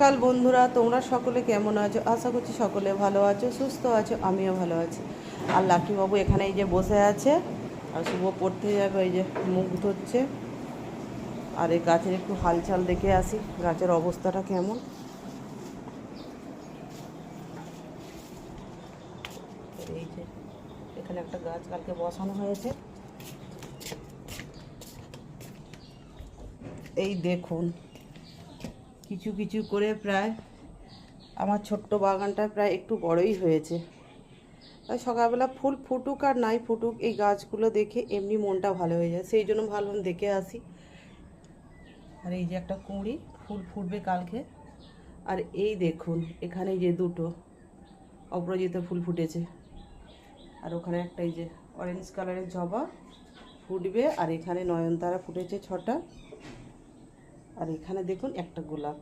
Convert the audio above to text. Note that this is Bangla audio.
সকাল বন্ধুরা, তোমরা সকলে কেমন আছো? আশা করছি সকলে ভালো আছো, সুস্থ আছো। আমিও ভালো আছি। আর লাকি বাবু এখানে এই যে বসে আছে, আর শুভ পড়তে যাবে, এই যে মুখ ধুচ্ছে। আর এই গাছের একটু হালচাল দেখে আসি, গাছের অবস্থাটা কেমন। এই যে এখানে একটা গাছ কালকে বসানো হয়েছে, এই দেখুন কিছু কিছু করে প্রায় আমার ছোট্ট বাগানটা প্রায় একটু বড়ই হয়েছে। তাই সকালবেলা ফুল ফুটুক আর নাই ফুটুক, এই গাছগুলো দেখে এমনি মনটা ভালো হয়ে যায়, সেই জন্য ভাবলাম দেখে আসি। আর এই যে একটা কুঁড়ি ফুল ফুটবে কালকে। আর এই দেখুন এখানে যে দুটো অপরাজিতা ফুল ফুটেছে, আর ওখানে একটা এই যে অরেঞ্জ কালারের জবা ফুটবে, আর এখানে নয়নতারা ফুটেছে 6টা, আর এখানে দেখুন একটা গোলাপ।